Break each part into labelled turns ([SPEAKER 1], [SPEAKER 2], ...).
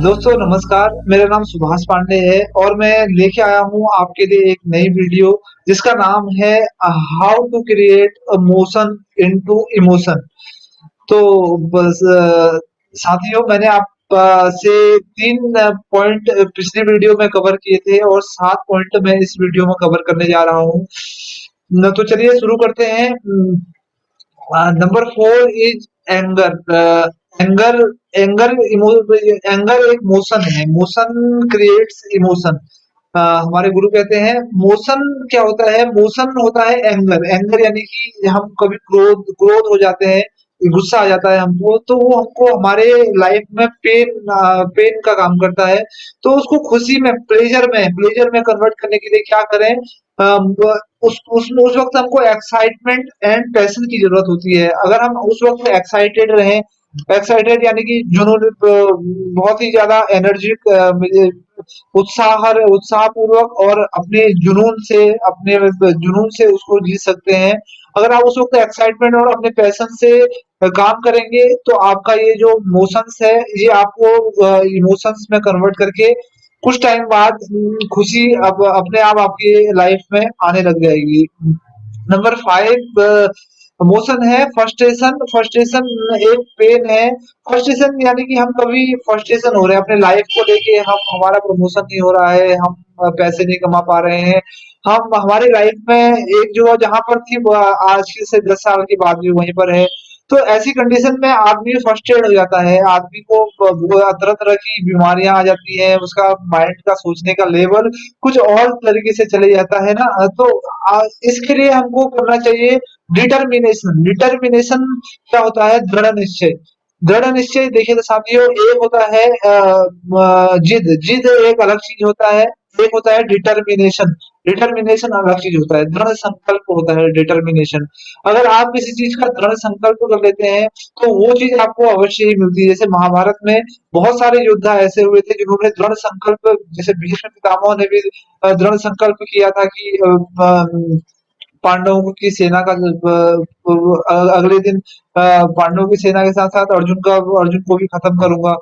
[SPEAKER 1] दोस्तों नमस्कार, मेरा नाम सुभाष पांडे है और मैं लेके आया हूँ आपके लिए एक नई वीडियो जिसका नाम है how to create a motion into emotion. तो बस साथियों मैंने आप से 3 पॉइंट पिछली वीडियो में कवर किए थे और 7 पॉइंट मैं इस वीडियो में कवर करने जा रहा हूँ। न तो चलिए शुरू करते हैं। Number 4 is anger. Anger anger emo anger एक मोशन है। Motion creates emotion. हमारे गुरु कहते हैं मोशन क्या होता है? मोशन होता है एंगर। एंगर यानी कि हम कभी क्रोध क्रोध हो जाते हैं, गुस्सा आ जाता है हमको, तो वो हमको हमारे लाइफ में पेन का काम करता है। तो उसको खुशी में, प्लेजर में कन्वर्ट करने के लिए क्या करें? उस वक्त हमको एक्साइटमेंट एंड पैशन की जरूरत होती है। अगर हम उस वक्त एक्साइटेड रहें, एक्साइटेड यानी कि जुनून, बहुत ही ज्यादा एनर्जी, उत्साह पूर्वक और अपने जुनून से उसको जीत सकते हैं। अगर आप उस वक्त एक्साइटमेंट और अपने पैशन से काम करेंगे तो आपका ये जो मोशंस है ये आपको इमोशंस में कन्वर्ट करके कुछ टाइम बाद खुशी अब अपने आप आपकी लाइफ में आने लग जाएगी। नंबर 5 इमोशन है फ्रस्ट्रेशन। फ्रस्ट्रेशन एक पेन है। फ्रस्ट्रेशन यानी कि हम कभी फ्रस्ट्रेशन हो रहे हैं अपने लाइफ को लेके, हम हमारा प्रमोशन नहीं हो रहा है, हम पैसे नहीं कमा पा रहे हैं, हम हमारी लाइफ में एक जो जहाँ पर थी आज से 10 साल की बात भी वहीं पर है। तो ऐसी कंडीशन में आदमी फ्रस्ट्रेट हो जाता है, आदमी को तरह तरह की बीमारियां आ जाती है, उसका माइंड का सोचने का लेवल कुछ और तरीके से चले जाता है ना। तो इसके लिए हमको करना चाहिए डिटर्मिनेशन। डिटर्मिनेशन क्या होता है? दृढ़ निश्चय। दृढ़ निश्चय देखिए तो साथियों, एक होता है जिद। जिद एक अलग चीज होता है, एक होता है डिटर्मिनेशन। डिटर्मिनेशन अलग चीज होता है, दृढ़ संकल्प होता है डिटर्मिनेशन। अगर आप किसी चीज का दृढ़ संकल्प कर लेते हैं तो वो चीज आपको अवश्य ही मिलती है। जैसे महाभारत में बहुत सारे योद्धा ऐसे हुए थे जिन्होंने दृढ़ संकल्प, जैसे भीष्म पितामह ने भी दृढ़ संकल्प किया था कि पांडवों की सेना का अगले दिन पांडवों की सेना के साथ साथ अर्जुन को भी खत्म करूंगा।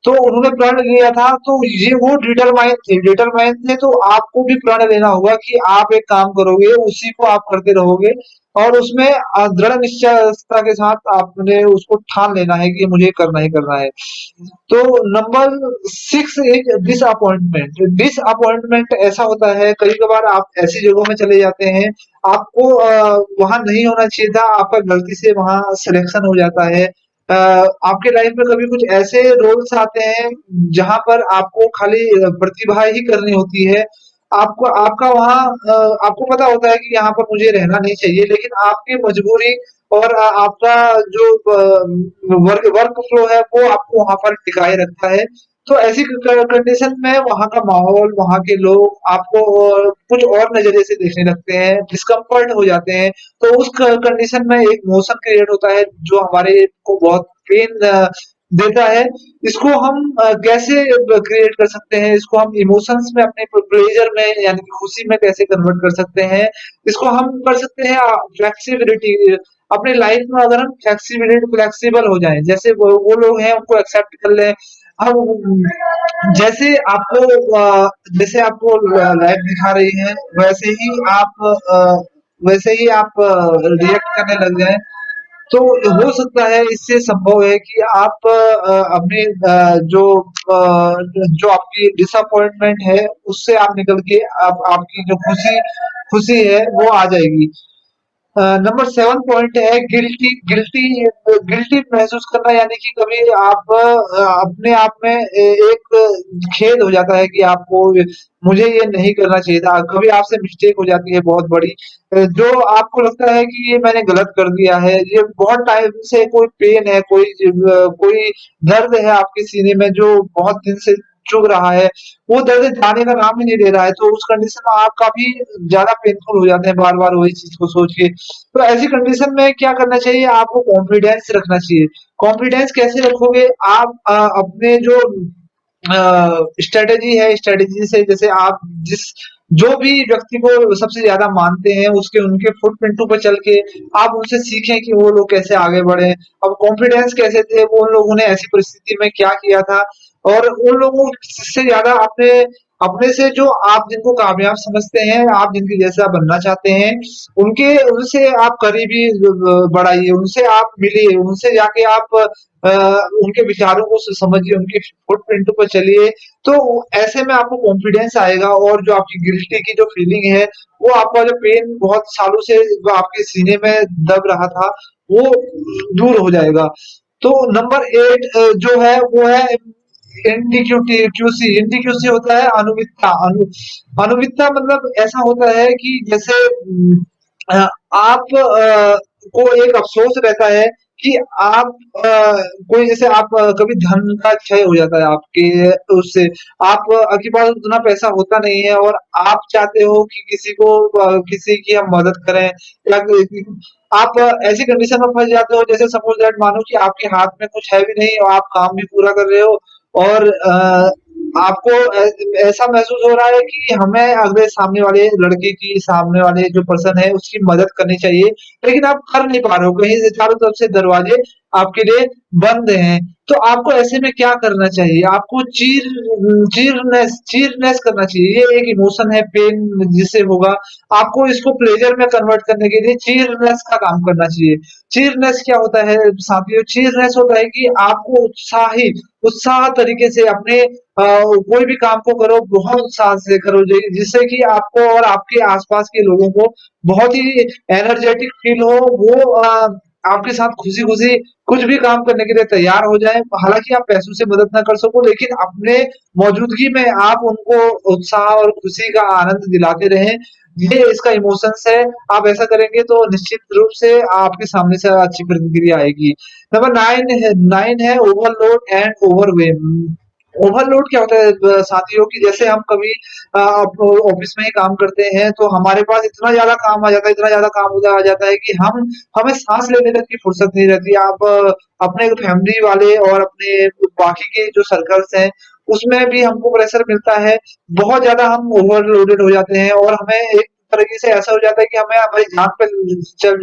[SPEAKER 1] तो उन्होंने प्रण लिया था, तो ये वो डिटरमाइन थे। तो आपको भी प्रण लेना होगा कि आप एक काम करोगे, उसी को आप करते रहोगे और उसमें दृढ़ निश्चयता के साथ आपने उसको ठान लेना है कि मुझे करना ही करना है। तो नंबर 6 इज डिसअपॉइंटमेंट। डिसअपॉइंटमेंट ऐसा होता है, कई कबार आप ऐसी जगहों में चले जाते हैं, आपको वहां नहीं होना चाहिए था, आपका गलती से वहां सिलेक्शन हो जाता है। आपके लाइफ में कभी कुछ ऐसे रोल्स आते हैं जहां पर आपको खाली प्रतिभा ही करनी होती है। आपको आपका वहाँ आपको पता होता है कि यहाँ पर मुझे रहना नहीं चाहिए, लेकिन आपकी मजबूरी और आपका जो वर्क वर्क फ्लो है वो आपको वहां पर टिकाए रखता है। तो ऐसी कंडीशन में वहां का माहौल, वहां के लोग आपको कुछ और नजरिए से देखने लगते हैं, डिस्कम्फर्ट हो जाते हैं। तो उस कंडीशन में एक मोशन क्रिएट होता है जो हमारे को बहुत पेन देता है। इसको हम कैसे क्रिएट कर सकते हैं? इसको हम इमोशंस में, अपने प्लेजर में यानी कि खुशी में कैसे कन्वर्ट कर सकते हैं? इसको हम कर सकते हैं फ्लेक्सिबिलिटी। अपने लाइफ में अगर हम फ्लेक्सिबल हो जाएं, जैसे वो लोग हैं उनको एक्सेप्ट कर लें। हम जैसे आपको लाइफ दिखा रही है वैसे ही आप रिएक्ट करने लग जाएं। तो हो सकता है, इससे संभव है कि आप अपने जो आपकी डिसअपॉइंटमेंट है उससे आप निकल के आपकी जो खुशी खुशी है वो आ जाएगी। नंबर 7 पॉइंट है गिल्टी। गिल्टी महसूस करना यानी कि कभी आप अपने आप में एक खेद हो जाता है कि आपको मुझे ये नहीं करना चाहिए था। कभी आपसे मिस्टेक हो जाती है बहुत बड़ी, जो आपको लगता है कि ये मैंने गलत कर दिया है, ये बहुत टाइम से कोई पेन है, कोई दर्द है आपके सीने में जो बहुत दिन से चुभ रहा है, वो दर्द जाने का नाम ही नहीं ले रहा है। तो उस कंडीशन में आप काफी ज्यादा पेनफुल हो जाते हैं बार बार वही चीज को सोच के। तो ऐसी कंडीशन में क्या करना चाहिए? आपको कॉन्फिडेंस रखना चाहिए। कॉन्फिडेंस कैसे रखोगे? आप अपने जो स्ट्रेटेजी है, स्ट्रेटेजी से, जैसे आप जिस जो भी व्यक्ति को सबसे ज्यादा मानते हैं उसके उनके फुटप्रिंटों पर चल के आप उनसे सीखें कि वो लोग कैसे आगे बढ़े। अब कॉन्फिडेंस कैसे थे, वो उन लोगों ने ऐसी परिस्थिति में क्या किया था, और उन लोगों से ज़्यादा अपने अपने से जो आप जिनको कामयाब समझते हैं, आप जिनके जैसा बनना चाहते हैं, उनके उनसे आप करीबी बढ़ाइए, उनसे आप मिलिए, उनसे जाके आप उनके विचारों को समझिए, उनके फुटप्रिंट पर चलिए, तो ऐसे में आपको कॉन्फिडेंस आएगा और जो आपकी गिल्टी की जो फीलिंग है, वो आपका जो पेन बहुत सालों से जो आपके सीने में दब रहा था, वो दूर हो जाएगा। तो नंबर 8 जो है वो है एनडीक्यूटी क्यूसी। एनडीक्यूसी होता है अनुमितता। अनुमितता मतलब ऐसा होता है कि जैसे आप को एक अफ़सोस रहता है कि आप कोई जैसे आप कभी धन का क्षय हो जाता है आपके उससे, आपके पास उतना पैसा होता नहीं है और आप चाहते हो कि किसी की हम मदद करें या आप ऐसी कंडीशन में फँस जाते हो जैसे सपोज़ दैट मानो कि आपके हाथ में कुछ है भी नहीं और आप काम भी पूरा कर रहे हो और आपको ऐसा महसूस हो रहा है कि हमें अगले सामने वाले लड़के की सामने वाले जो पर्सन है उसकी मदद करनी चाहिए, लेकिन आप कर नहीं पा रहे हो, कहीं से चारों तरफ से दरवाजे आपके लिए बंद हैं। तो आपको ऐसे में क्या करना चाहिए? आपको चीरनेस करना चाहिए। ये एक इमोशन है पेन जिससे होगा, आपको इसको प्लेज़र में कन्वर्ट करने के लिए चीरनेस का काम करना चाहिए। चीरनेस क्या होता है साथियों? चीरनेस होता है कि आपको उत्साह तरीके से अपने कोई भी काम को करो, बहुत उत्साह से करो जिससे कि आपको और आपके आस-पास के लोगों को बहुत ही एनर्जेटिक फील हो, वो आपके साथ खुशी-खुशी कुछ भी काम करने के लिए तैयार हो जाएँ। हालाँकि आप पैसों से मदद ना कर सको, लेकिन अपने मौजूदगी में आप उनको उत्साह और खुशी का आनंद दिलाते रहें। ये इसका इमोशंस है, आप ऐसा करेंगे तो निश्चित रूप से आपके सामने से अच्छी प्रतिक्रिया आएगी। नंबर 9 है ओवरलोड एंड ओवरवेम। ओवरलोड क्या होता है साथियों कि जैसे हम कभी ऑफिस में ही काम करते हैं तो हमारे पास इतना ज़्यादा काम आ जाता है, इतना ज़्यादा काम उधर आ जाता है कि हमें साँस लेने तक की फुर्सत नहीं रहती। आप अपने फैमिली वाले और अपने बाकी के जो सर्कल्स हैं, उसमें भी हमको प्रेशर मिलता है। बहुत ज़्यादा हम ओवरलोडेड हो जाते हैं और हमें एक तरीके से ऐसा हो जाता है कि हमें हमारी जान पे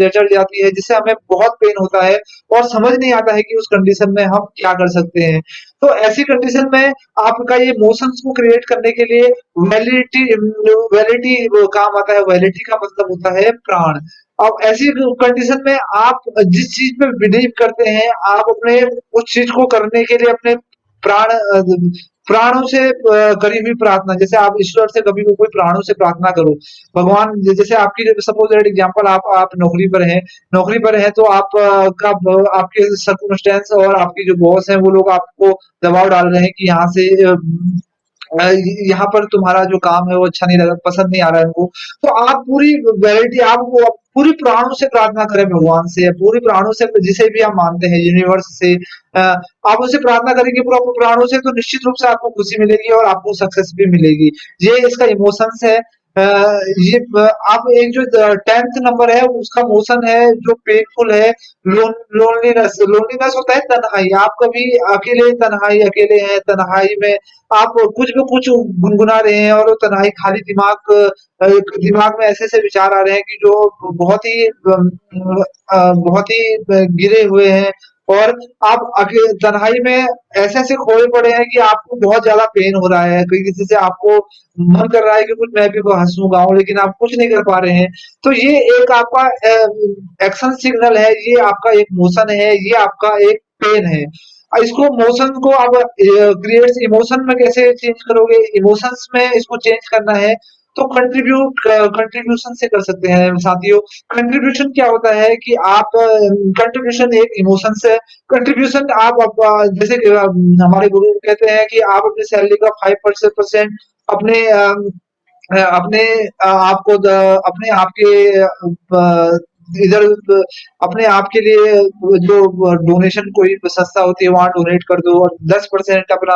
[SPEAKER 1] चढ़ जाती है, जिससे हमें बहुत पेन होता है और समझ नहीं आता है कि उस कंडीशन में हम क्या कर सकते हैं। तो ऐसी कंडीशन में आपका ये इमोशंस को क्रिएट करने के लिए वैलिडिटी वो काम आता है। वैलिडिटी का मतलब होता है प्राण। अब ऐसी कंडीशन में आप जिस चीज़ पे बिलीव करते हैं, आप अपने उस चीज़ को करने के लिए अपने प्राण प्राणों से करी हुई प्रार्थना, जैसे आप ईश्वर से कभी भी कोई प्राणों से प्रार्थना करो। भगवान जैसे आपकी सपोज़ दैट एग्ज़ाम्पल आप नौकरी पर हैं तो आप आपके सर्कमस्टेंस और आपके जो बॉस हैं वो लोग आपको दबाव डाल रहे हैं कि यहाँ से यहाँ पर तुम्हारा जो काम है वो अच्छा नहीं लगा, पसंद नहीं आ रहा है उनको। तो आप पूरी वैरायटी आप वो पूरी प्राणों से प्रार्थना करें भगवान से, पूरी प्राणों से जिसे भी आप मानते हैं यूनिवर्स से आप उससे प्रार्थना करेंगे पूरा प्राणों से तो निश्चित रूप से आपको खुशी मिलेगी और आपको सक्सेस भी मिलेगी। ये इसका इमोशंस है। ये आप एक जो 10th नंबर है उसका मोशन है जो पेनफुल है लोनलीनेस। लोनलीनेस होता है तन्हाई। आप कभी अकेले हैं, तन्हाई में आप कुछ भी कुछ गुनगुना रहे हैं और वो तन्हाई खाली दिमाग में ऐसे-ऐसे विचार आ रहे हैं कि जो बहुत ही गिरे हुए हैं और आप तन्हाई में ऐसे-ऐसे खोए पड़े हैं कि आपको बहुत ज़्यादा पेन हो रहा है। कोई किसी से आपको मन कर रहा है कि कुछ मैं भी हँसूँ, गाऊँ लेकिन आप कुछ नहीं कर पा रहे हैं। तो ये एक आपका एक्शन सिग्नल है, ये आपका एक मोशन है, ये आपका एक पेन है। इसको मोशन को आप क्रिएट्स इमोशन में कैसे चेंज करोगे? इमोशंस में इसको चेंज करना है तो कंट्रीब्यूशन से कर सकते हैं साथियों। कंट्रीब्यूशन क्या होता है कि आप कंट्रीब्यूशन एक इमोशन से कंट्रीब्यूशन जैसे कि हमारे गुरु कहते हैं कि आप अपनी सैलरी का 5% अपने आपको अपने आप के इधर अपने आप के लिए जो डोनेशन कोई संस्था होती है वहाँ डोनेट कर दो और 10% अपना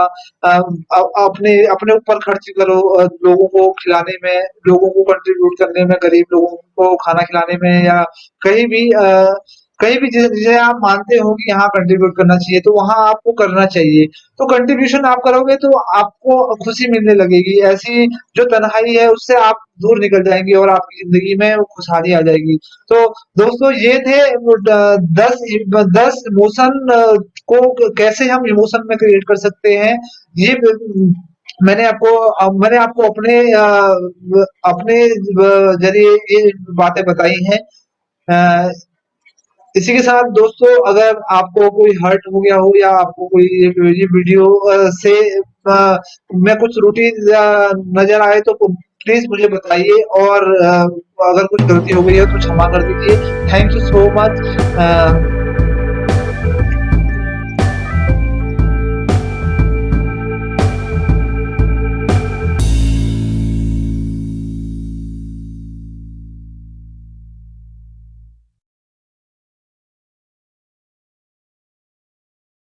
[SPEAKER 1] अपने अपने ऊपर खर्च करो लोगों को खिलाने में, लोगों को कंट्रीब्यूट करने में, गरीब लोगों को खाना खिलाने में या कहीं भी कहीं भी जिसे आप मानते हो कि यहाँ कंट्रीब्यूट करना चाहिए, तो वहाँ आपको करना चाहिए। तो कंट्रीब्यूशन आप करोगे तो आपको खुशी मिलने लगेगी। ऐसी जो तन्हाई है उससे आप दूर निकल जाएँगे और आपकी ज़िंदगी में वो खुशहाली आ जाएगी। तो दोस्तों ये थे वो ड 10 इमोशन को कैसे हम इमोशन में क्रिएट कर सकते हैं। ये मैंने आपको अपने ज़रिए ये बातें बताई हैं। अ, इसी के साथ दोस्तों अगर आपको कोई हर्ट हो गया हो या आपको कोई ये वीडियो से में कुछ त्रुटि नज़र आए तो प्लीज़ मुझे बताइए और अगर कुछ गलती हो गई है तो क्षमा कर दीजिए। Thank you so much.